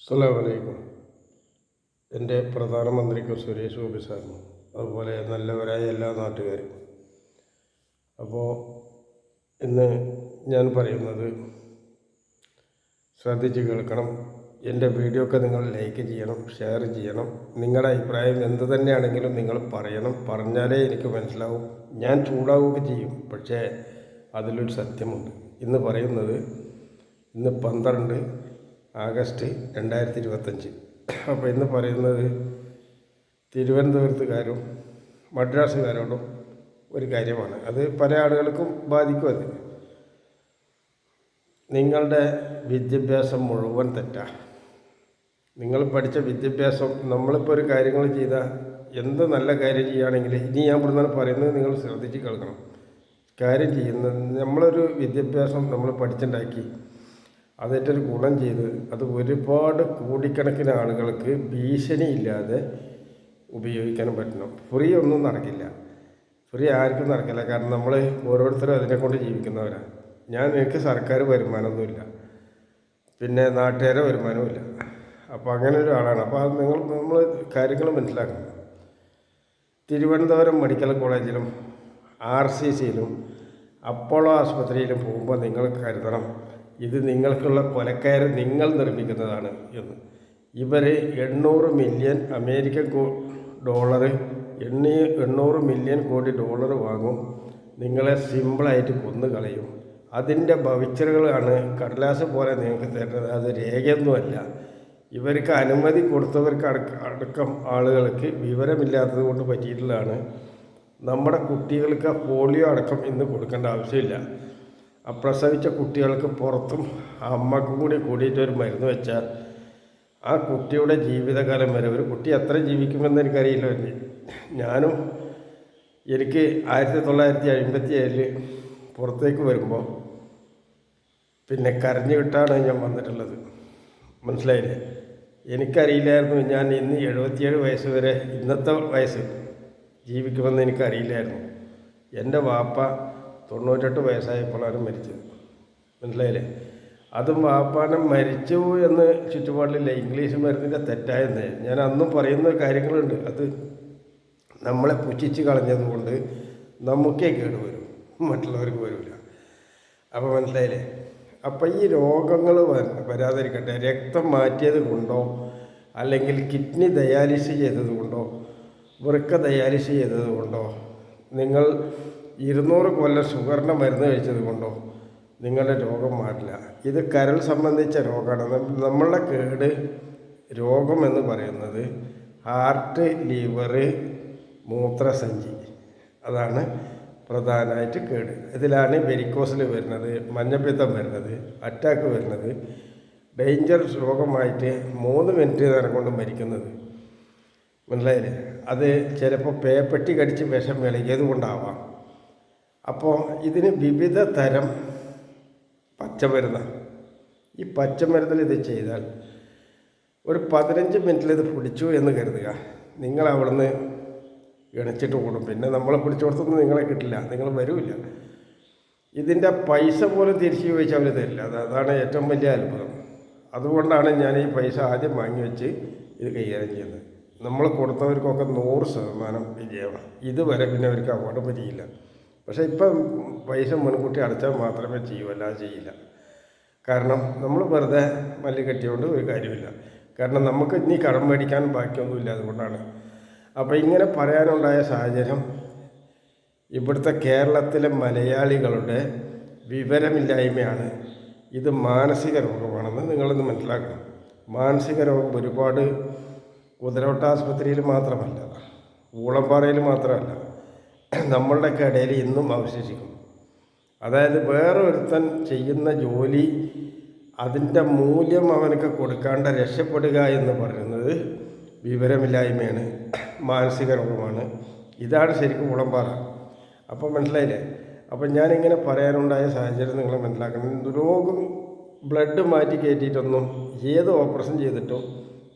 അസ്സലാമു അലൈക്കും. എൻ്റെ പ്രധാനമന്ത്രിക്ക് സുരേഷ് ഗോപി സാറിനും അതുപോലെ നല്ലവരായ എല്ലാ നാട്ടുകാരും. അപ്പോൾ ഇന്ന് ഞാൻ പറയുന്നത് ശ്രദ്ധിച്ച് കേൾക്കണം. എൻ്റെ വീഡിയോ ഒക്കെ നിങ്ങൾ ലൈക്ക് ചെയ്യണം, ഷെയർ ചെയ്യണം. നിങ്ങളുടെ അഭിപ്രായം എന്ത് തന്നെയാണെങ്കിലും നിങ്ങൾ പറയണം. പറഞ്ഞാലേ എനിക്ക് മനസ്സിലാവും. ഞാൻ ചൂടാവുകയൊക്കെ ചെയ്യും, പക്ഷേ അതിലൊരു സത്യമുണ്ട്. ഇന്ന് പറയുന്നത് ഇന്ന് 12 ആഗസ്റ്റ് 2025. അപ്പോൾ ഇന്ന് പറയുന്നത് തിരുവനന്തപുരത്തുകാരും മദ്രാസുകാരോടും ഒരു കാര്യമാണ്. അത് പല ആളുകൾക്കും ബാധിക്കും. അത് നിങ്ങളുടെ വിദ്യാഭ്യാസം മുഴുവൻ തെറ്റാണ്. നിങ്ങൾ പഠിച്ച വിദ്യാഭ്യാസം, നമ്മളിപ്പോൾ ഒരു കാര്യങ്ങൾ ചെയ്താൽ എന്ത് നല്ല കാര്യം ചെയ്യുകയാണെങ്കിൽ, ഇനി ഞാൻ ഇവിടുന്ന് പറയുന്നത് നിങ്ങൾ ശ്രദ്ധിച്ച് കേൾക്കണം. കാര്യം ചെയ്യുന്നത് നമ്മളൊരു വിദ്യാഭ്യാസം നമ്മൾ പഠിച്ചുണ്ടാക്കി അതേറ്റൊരു ഗുണം ചെയ്ത് അത് ഒരുപാട് കോടിക്കണക്കിന് ആളുകൾക്ക് ഭീഷണിയില്ലാതെ ഉപയോഗിക്കാനും പറ്റണം. ഫ്രീ ഒന്നും നടക്കില്ല, ഫ്രീ ആർക്കും നടക്കില്ല. കാരണം നമ്മൾ ഓരോരുത്തരും അതിനെക്കൊണ്ട് ജീവിക്കുന്നവരാണ്. എനിക്ക് സർക്കാർ വരുമാനമൊന്നുമില്ല, പിന്നെ നാട്ടുകാരെ വരുമാനവുമില്ല. അപ്പോൾ അങ്ങനെ ഒരാളാണ്. അപ്പോൾ അത് നമ്മൾ കാര്യങ്ങൾ മനസ്സിലാക്കണം. തിരുവനന്തപുരം മെഡിക്കൽ കോളേജിലും RCCയിലും അപ്പോളോ ആസ്പത്രിയിലും പോകുമ്പോൾ നിങ്ങൾ കരുതണം, ഇത് നിങ്ങൾക്കുള്ള കൊലക്കയർ നിങ്ങൾ നിർമ്മിക്കുന്നതാണ് എന്ന്. ഇവർ 800 മില്യൺ അമേരിക്കൻ ഡോളർ 800 മില്യൺ കോടി ഡോളർ വാങ്ങും. നിങ്ങളെ സിമ്പിളായിട്ട് കൊന്നു കളയും. അതിൻ്റെ ഭവിച്ചറുകളാണ് കടലാസ് പോലെ നിങ്ങൾക്ക് തരുന്നത്. അത് രേഖയൊന്നുമല്ല. ഇവർക്ക് അനുമതി കൊടുത്തവർക്ക് അടക്കം ആളുകൾക്ക് വിവരമില്ലാത്തത് കൊണ്ട് പറ്റിയിട്ടുള്ളതാണ്. നമ്മുടെ കുട്ടികൾക്ക് പോളിയോ അടക്കം ഇന്ന് കൊടുക്കേണ്ട ആവശ്യമില്ല. പ്രസവിച്ച കുട്ടികൾക്ക് പുറത്തും അമ്മക്കും കൂടി കൂടിയിട്ട് ഒരു മരുന്ന് വെച്ചാൽ ആ കുട്ടിയുടെ ജീവിതകാലം വരെ, ഒരു കുട്ടി എത്ര ജീവിക്കുമെന്ന് എനിക്കറിയില്ല. എനിക്ക് 1957 പുറത്തേക്ക് വരുമ്പോൾ പിന്നെ കരഞ്ഞു കിട്ടാണ് ഞാൻ വന്നിട്ടുള്ളത്. മനസ്സിലായില്ലേ? എനിക്കറിയില്ലായിരുന്നു ഞാൻ ഇന്ന് 77 വയസ്സ് വരെ, ഇന്നത്തെ വയസ്സ് ജീവിക്കുമെന്ന് എനിക്കറിയില്ലായിരുന്നു. എൻ്റെ വാപ്പ 98 വയസ്സായപ്പോഴാണ് മരിച്ചത്. മനസ്സിലായില്ലേ? അതും വാപ്പാനെ മരിച്ചു എന്ന് ചുറ്റുപാടിലില്ല. ഇംഗ്ലീഷ് മരുന്നിൻ്റെ തെറ്റായെന്ന് ഞാൻ അന്നും പറയുന്ന കാര്യങ്ങളുണ്ട്. അത് നമ്മളെ പുച്ഛിച്ച് കളഞ്ഞതുകൊണ്ട് നമുക്കേ കേടുവരും, മറ്റുള്ളവർക്ക് വരില്ല. അപ്പോൾ മനസ്സിലായില്ലേ? അപ്പോൾ ഈ രോഗങ്ങൾ വരാതിരിക്കട്ടെ. രക്തം മാറ്റിയത് കൊണ്ടോ, അല്ലെങ്കിൽ കിഡ്നി ഡയാലിസിസ് ചെയ്തത് കൊണ്ടോ, വൃക്ക ഡയാലിസിസ് ചെയ്തത് കൊണ്ടോ, നിങ്ങൾ 200 കൊല്ലം ഷുഗറിൻ്റെ മരുന്ന് കഴിച്ചത് കൊണ്ടോ നിങ്ങളുടെ രോഗം മാറില്ല. ഇത് കരൾ സംബന്ധിച്ച രോഗമാണ്. നമ്മളുടെ കേട് രോഗം എന്ന് പറയുന്നത് ഹാർട്ട്, ലിവർ, മൂത്രസഞ്ചി, അതാണ് പ്രധാനമായിട്ട് കേട്. ഇതിലാണ് വെരിക്കോസിൽ വരുന്നത്, മഞ്ഞപ്പിത്തം വരുന്നത്, അറ്റാക്ക് വരുന്നത്, ഡേഞ്ചറസ് രോഗമായിട്ട് 3 മിനിറ്റ് നേരം കൊണ്ട് മരിക്കുന്നത്. മനസ്സിലായില്ലേ? അത് ചിലപ്പോൾ പേപ്പട്ടി കടിച്ച് വിഷം വിളകിയത് കൊണ്ടാവാം. അപ്പോൾ ഇതിന് വിവിധ തരം പച്ചമരുന്നാണ്. ഈ പച്ചമരുന്നിൽ ഇത് ചെയ്താൽ ഒരു 15 മിനിറ്റിൽ ഇത് പിടിച്ചു എന്ന് കരുതുക. നിങ്ങൾ അവിടുന്ന് ഗണിച്ചിട്ട് കൂടും. പിന്നെ നമ്മളെ പിടിച്ചു കൊടുത്തൊന്നും നിങ്ങളെ കിട്ടില്ല, നിങ്ങൾ വരില്ല. ഇതിൻ്റെ പൈസ പോലും തിരിച്ചു ചോദിച്ചാൽ അവർ തരില്ല. അതാണ് ഏറ്റവും വലിയ അത്ഭുതം. അതുകൊണ്ടാണ് ഞാൻ ഈ പൈസ ആദ്യം വാങ്ങി വെച്ച് ഇത് കൈകാര്യം ചെയ്യുന്നത്. നമ്മൾ കൊടുത്തവർക്കൊക്കെ 100% വിജയമാണ്. ഇതുവരെ പിന്നെ അവർക്ക് അവാർഡ് പറ്റിയില്ല. പക്ഷേ ഇപ്പം പൈസ മുൻകൂട്ടി അടച്ചാൽ മാത്രമേ ചെയ്യൂ, അല്ലാതെ ചെയ്യില്ല. കാരണം നമ്മൾ വെറുതെ മല്ലി കെട്ടിയോണ്ട് ഒരു കാര്യമില്ല. കാരണം നമുക്ക് ഇനി കടം മേടിക്കാൻ ബാക്കിയൊന്നുമില്ല. അതുകൊണ്ടാണ്. അപ്പോൾ ഇങ്ങനെ പറയാനുണ്ടായ സാഹചര്യം ഇവിടുത്തെ കേരളത്തിലെ മലയാളികളുടെ വിവരമില്ലായ്മയാണ്. ഇത് മാനസിക രോഗമാണെന്ന് നിങ്ങളൊന്ന് മനസ്സിലാക്കണം. മാനസിക രോഗം ഒരുപാട് കുതിരവട്ടാസ്പത്രിയിൽ മാത്രമല്ല, ഊളംപാറയിൽ മാത്രമല്ല, നമ്മളുടെയൊക്കെ ഇടയിൽ ഇന്നും അവശേഷിക്കും. അതായത് വേറെ ഒരുത്തൻ ചെയ്യുന്ന ജോലി, അതിൻ്റെ മൂല്യം അവനക്ക് കൊടുക്കാണ്ട് രക്ഷപ്പെടുക എന്ന് പറയുന്നത് വിവരമില്ലായ്മയാണ്, മാനസിക രോഗമാണ്. ഇതാണ് ശരിക്കും ഊളംപാറ. അപ്പോൾ മനസ്സിലായില്ലേ? അപ്പം ഞാനിങ്ങനെ പറയാനുണ്ടായ സാഹചര്യം നിങ്ങൾ മനസ്സിലാക്കണം. രോഗം ബ്ലഡ് മാറ്റി കയറ്റിയിട്ടൊന്നും, ഏത് ഓപ്പറേഷൻ ചെയ്തിട്ടും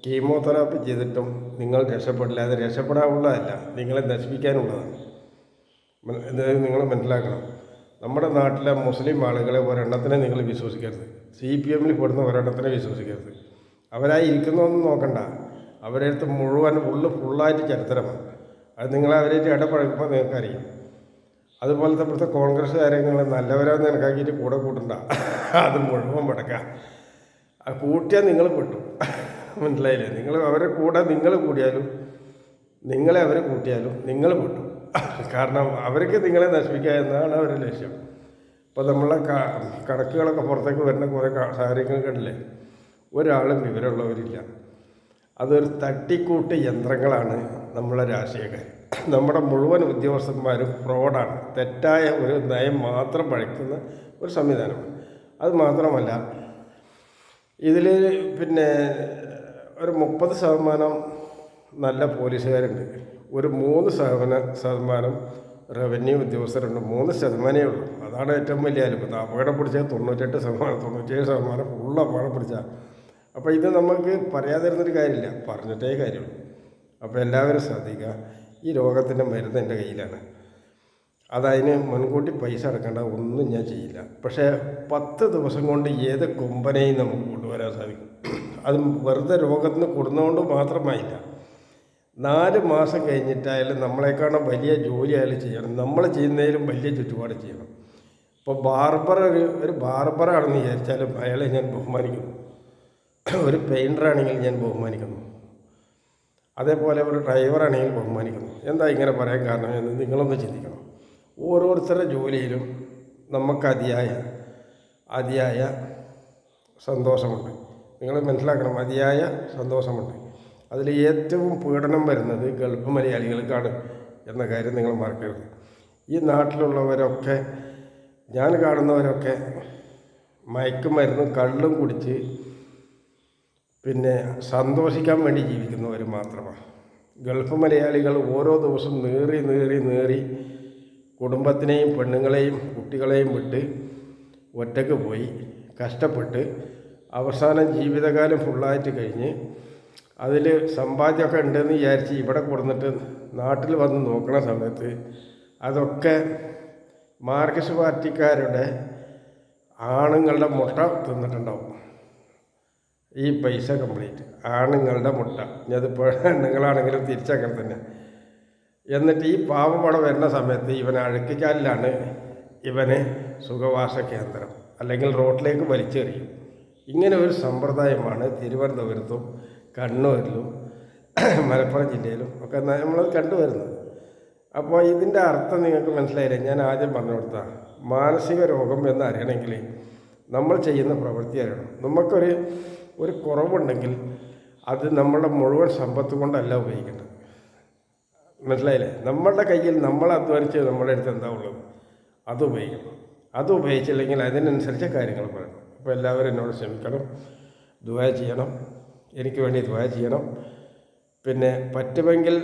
കീമോതെറാപ്പി ചെയ്തിട്ടും നിങ്ങൾ രക്ഷപ്പെടില്ല. അത് രക്ഷപ്പെടാനുള്ളതല്ല, നിങ്ങളെ നശിപ്പിക്കാനുള്ളതാണ്. ഇത് നിങ്ങൾ മനസ്സിലാക്കണം. നമ്മുടെ നാട്ടിലെ മുസ്ലിം ആളുകളെ ഒരെണ്ണത്തിനെ നിങ്ങൾ വിശ്വസിക്കരുത്. CPM പെടുന്ന ഒരെണ്ണത്തിനെ വിശ്വസിക്കരുത്. അവരായി ഇരിക്കുന്നതൊന്നും നോക്കണ്ട. അവരുടെ അടുത്ത് മുഴുവൻ ഫുള്ളായിട്ട് ചരിത്രമാണ്. അത് നിങ്ങൾ അവരായിട്ട് ഇടപഴകുമ്പോൾ നിങ്ങൾക്കറിയാം. അതുപോലത്തെ ഇപ്പോഴത്തെ കോൺഗ്രസ്സുകാരെ നിങ്ങൾ നല്ലവരാന്ന് കണക്കാക്കിയിട്ട് കൂടെ കൂട്ടണ്ട, അത് മുഴുവൻ മുടക്കുക. ആ കൂട്ടിയാൽ നിങ്ങൾ പെട്ടു, മനസ്സിലായില്ലേ? നിങ്ങൾ അവരുടെ കൂടെ നിങ്ങൾ കൂടിയാലും നിങ്ങളെ അവർ കൂട്ടിയാലും നിങ്ങൾ പെട്ടു. കാരണം അവർക്ക് നിങ്ങളെ നശിപ്പിക്കുക എന്നാണ് അവരുടെ ലക്ഷ്യം. ഇപ്പോൾ നമ്മളെ കണക്കുകളൊക്കെ പുറത്തേക്ക് വരുന്ന കുറേ കാര്യങ്ങൾ കണ്ടില്ലേ? ഒരാളും വിവരമുള്ളവരില്ല. അതൊരു തട്ടിക്കൂട്ട് യന്ത്രങ്ങളാണ് നമ്മളെ രാഷ്ട്രീയക്കാർ. നമ്മുടെ മുഴുവൻ ഉദ്യോഗസ്ഥന്മാരും ഫ്രോഡാണ്. തെറ്റായ ഒരു നയം മാത്രം പഴിക്കുന്ന ഒരു സംവിധാനമാണ്. അത് മാത്രമല്ല, ഇതിൽ പിന്നെ ഒരു 30% നല്ല പോലീസുകാരുണ്ട്, ഒരു 3% റവന്യൂ ഉദ്യോഗസ്ഥരുണ്ട്. 3% ഉള്ളൂ. അതാണ് ഏറ്റവും വലിയ അത്ഭുതം. അപകടം പിടിച്ചാൽ 98%, 97% ഫുള്ള് അപകടം പിടിച്ചാൽ. അപ്പോൾ ഇത് നമുക്ക് പറയാതിരുന്നൊരു കാര്യമില്ല, പറഞ്ഞിട്ടേ കാര്യമുള്ളൂ. അപ്പോൾ എല്ലാവരും ശ്രദ്ധിക്കുക. ഈ രോഗത്തിൻ്റെ മരുന്ന് എൻ്റെ കയ്യിലാണ്. അതതിന് മുൻകൂട്ടി പൈസ അടക്കേണ്ട ഒന്നും ഞാൻ ചെയ്യില്ല. പക്ഷേ 10 ദിവസം കൊണ്ട് ഏത് കൊമ്പനെയും നമുക്ക് കൊണ്ടുവരാൻ സാധിക്കും. അത് വെറുതെ രോഗത്തിന് കൊടുക്കുന്നതുകൊണ്ട് മാത്രമായില്ല. 4 മാസം കഴിഞ്ഞിട്ടായാലും നമ്മളെക്കാളും വലിയ ജോലി ആയാലും ചെയ്യണം. നമ്മൾ ചെയ്യുന്നതിലും വലിയ ചുറ്റുപാട് ചെയ്യണം. ഇപ്പോൾ ഒരു ബാർബറാണെന്ന് വിചാരിച്ചാലും അയാളെ ഞാൻ ബഹുമാനിക്കുന്നു. ഒരു പെയിൻ്ററാണെങ്കിൽ ഞാൻ ബഹുമാനിക്കുന്നു. അതേപോലെ ഒരു ഡ്രൈവറാണെങ്കിൽ ബഹുമാനിക്കുന്നു. എന്താ ഇങ്ങനെ പറയാൻ കാരണം എന്ന് നിങ്ങളൊന്ന് ചിന്തിക്കണം. ഓരോരുത്തരുടെ ജോലിയിലും നമുക്ക് അതിയായ സന്തോഷമുണ്ട്. നിങ്ങൾ മനസ്സിലാക്കണം, അതിയായ സന്തോഷമുണ്ട്. അതിൽ ഏറ്റവും പീഡനം വരുന്നത് ഗൾഫ് മലയാളികൾക്കാണ് എന്ന കാര്യം നിങ്ങൾ മറക്കരുത്. ഈ നാട്ടിലുള്ളവരൊക്കെ, ഞാൻ കാണുന്നവരൊക്കെ മയക്കുമരുന്നും കള്ളും കുടിച്ച് പിന്നെ സന്തോഷിക്കാൻ വേണ്ടി ജീവിക്കുന്നവർ മാത്രമാണ്. ഗൾഫ് മലയാളികൾ ഓരോ ദിവസം നേറി കുടുംബത്തിനെയും പെണ്ണുങ്ങളെയും കുട്ടികളെയും വിട്ട് ഒറ്റയ്ക്ക് പോയി കഷ്ടപ്പെട്ട് അവസാനം ജീവിതകാലം ഫുള്ളായിട്ട് കഴിഞ്ഞ് അതിൽ സമ്പാദ്യമൊക്കെ ഉണ്ടെന്ന് വിചാരിച്ച് ഇവിടെ കൊടുത്തിട്ട് നാട്ടിൽ വന്ന് നോക്കണ സമയത്ത് അതൊക്കെ മാർക്സിസ്റ്റ് പാർട്ടിക്കാരുടെ ആണുങ്ങളുടെ മുട്ട തിന്നിട്ടുണ്ടാവും. ഈ പൈസ കംപ്ലീറ്റ് ആണുങ്ങളുടെ മുട്ട. അത് പെണ്ണുങ്ങളാണെങ്കിലും തിരിച്ചങ്ങനെ തന്നെ. എന്നിട്ട് ഈ പാവമട വരുന്ന സമയത്ത് ഇവൻ അഴുക്കിച്ചാലിലാണ് ഇവന് സുഖവാസ കേന്ദ്രം, അല്ലെങ്കിൽ റോഡിലേക്ക് വലിച്ചെറിയും. ഇങ്ങനെ ഒരു സമ്പ്രദായമാണ് തിരുവനന്തപുരത്തും കണ്ണൂരിലും മലപ്പുറം ജില്ലയിലും ഒക്കെ നമ്മളത് കണ്ടുവരുന്നത്. അപ്പോൾ ഇതിൻ്റെ അർത്ഥം നിങ്ങൾക്ക് മനസ്സിലായില്ലേ? ഞാൻ ആദ്യം പറഞ്ഞു കൊടുത്ത മാനസിക രോഗം എന്നറിയണമെങ്കിൽ നമ്മൾ ചെയ്യുന്ന പ്രവൃത്തി അറിയണം. നമുക്കൊരു കുറവുണ്ടെങ്കിൽ അത് നമ്മളുടെ മുഴുവൻ സമ്പത്ത് കൊണ്ടല്ല ഉപയോഗിക്കേണ്ടത്. മനസ്സിലായില്ലേ? നമ്മളുടെ കയ്യിൽ നമ്മൾ അധ്വാനിച്ച് നമ്മുടെ അടുത്ത് എന്താ ഉള്ളത് അത് ഉപയോഗിക്കണം. അത് ഉപയോഗിച്ചില്ലെങ്കിൽ അതിനനുസരിച്ച് കാര്യങ്ങൾ പറയണം. അപ്പോൾ എല്ലാവരും എന്നോട് ക്ഷമിക്കണം, ദുആ ചെയ്യണം, എനിക്ക് വേണ്ടി ദുആ ചെയ്യണം. പിന്നെ പറ്റുമെങ്കിൽ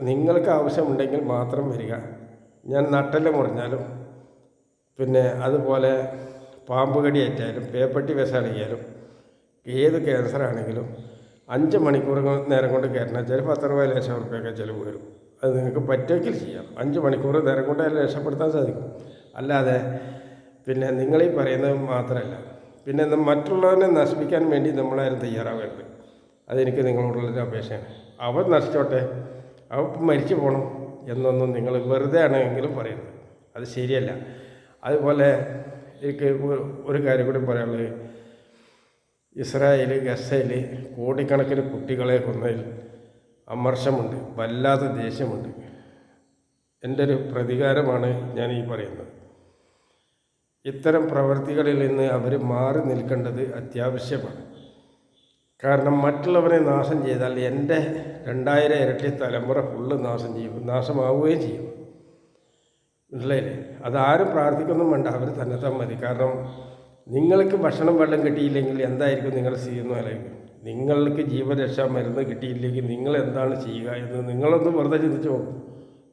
നിങ്ങൾക്ക് ആവശ്യമുണ്ടെങ്കിൽ മാത്രം വരിക. ഞാൻ നട്ടെല്ല് മുറിഞ്ഞാലും പിന്നെ അതുപോലെ പാമ്പ് കടിയേറ്റാലും പേപ്പട്ടി വിഷമടിക്കാലും ഏത് ക്യാൻസറാണെങ്കിലും 5 മണിക്കൂർ നേരം കൊണ്ട് കയറണം. ചിലപ്പോൾ 10,000 ചിലവ് വരും. അത് നിങ്ങൾക്ക് പറ്റുമെങ്കിൽ ചെയ്യാം. 5 മണിക്കൂർ നേരം കൊണ്ട് അതിനെ രക്ഷപ്പെടുത്താൻ സാധിക്കും. അല്ലാതെ പിന്നെ നിങ്ങളീ പറയുന്നത് മാത്രമല്ല, പിന്നെ മറ്റുള്ളവനെ നശിപ്പിക്കാൻ വേണ്ടി നമ്മളാരും തയ്യാറാവരുത്. അതെനിക്ക് നിങ്ങളോടുള്ളൊരു അപേക്ഷയാണ്. അവൻ നശിച്ചോട്ടെ, അവൻ മരിച്ചു പോകണം എന്നൊന്നും നിങ്ങൾ വെറുതെ ആണെങ്കിലും പറയരുത്. അത് ശരിയല്ല. അതുപോലെ എനിക്ക് ഒരു കാര്യം കൂടി പറയാനുള്ളത്, ഇസ്രായേൽ ഗസയിൽ കോടിക്കണക്കിന് കുട്ടികളെ കൊന്നതിൽ അമർഷമുണ്ട്, വല്ലാത്ത ദേഷ്യമുണ്ട്. എൻ്റെ ഒരു പ്രതികാരമാണ് ഞാൻ ഈ പറയുന്നത്. ഇത്തരം പ്രവൃത്തികളിൽ നിന്ന് അവർ മാറി നിൽക്കേണ്ടത് അത്യാവശ്യമാണ്. കാരണം മറ്റുള്ളവരെ നാശം ചെയ്താൽ എൻ്റെ 2000 ഇരട്ടി തലമുറ ഫുള്ള് നാശമാവുകയും ചെയ്യും. മനസ്സിലായില്ലേ? അതാരും പ്രാർത്ഥിക്കൊന്നും വേണ്ട, അവർ തന്നെത്താൻ മതി. കാരണം നിങ്ങൾക്ക് ഭക്ഷണം വെള്ളം കിട്ടിയില്ലെങ്കിൽ എന്തായിരിക്കും നിങ്ങൾ ചെയ്യുന്ന ആലോചിക്കും. നിങ്ങൾക്ക് ജീവരക്ഷാ മരുന്ന് കിട്ടിയില്ലെങ്കിൽ നിങ്ങൾ എന്താണ് ചെയ്യുക എന്ന് നിങ്ങളൊന്ന് വെറുതെ ചിന്തിച്ച് നോക്കും.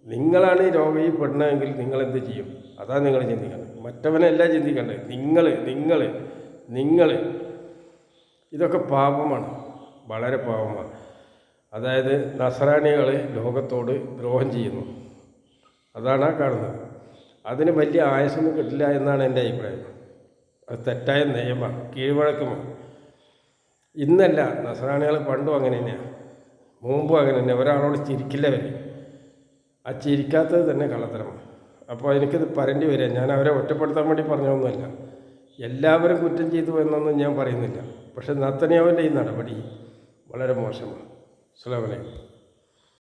നിങ്ങളാണ് ഈ രോഗി പെടുന്നതെങ്കിൽ നിങ്ങളെന്ത് ചെയ്യും? അതാണ് നിങ്ങൾ ചിന്തിക്കേണ്ടത്. മറ്റവനല്ല ചിന്തിക്കേണ്ടത്. നിങ്ങൾ ഇതൊക്കെ പാപമാണ്, വളരെ പാപമാണ്. അതായത് നസ്രാണികൾ ലോകത്തോട് ദ്രോഹം ചെയ്യുന്നു, അതാണ് കാണുന്നത്. അതിന് വലിയ ആയുസ്സൊന്നും കിട്ടില്ല എന്നാണ് എൻ്റെ അഭിപ്രായം. അത് തെറ്റായ നിയമമാണ്, കീഴ്വഴക്കമാണ്. ഇന്നല്ല, നസ്രാണികൾ പണ്ടും അങ്ങനെ തന്നെയാണ്, മുമ്പും അങ്ങനെ തന്നെ. ഒരാളോട് ചിരിക്കില്ല അവർ. ആ ചിരിക്കാത്തത് തന്നെ കള്ളത്തരമാണ്. അപ്പോൾ എനിക്കിത് പറയേണ്ടി വരിക. ഞാൻ അവരെ ഒറ്റപ്പെടുത്താൻ വേണ്ടി പറഞ്ഞതൊന്നുമല്ല. എല്ലാവരും കുറ്റം ചെയ്തു എന്നൊന്നും ഞാൻ പറയുന്നില്ല. പക്ഷെ നത്തനിയാവിൻ്റെ ഈ നടപടി വളരെ മോശമാണ്. അസ്സലാമു അലൈക്കും.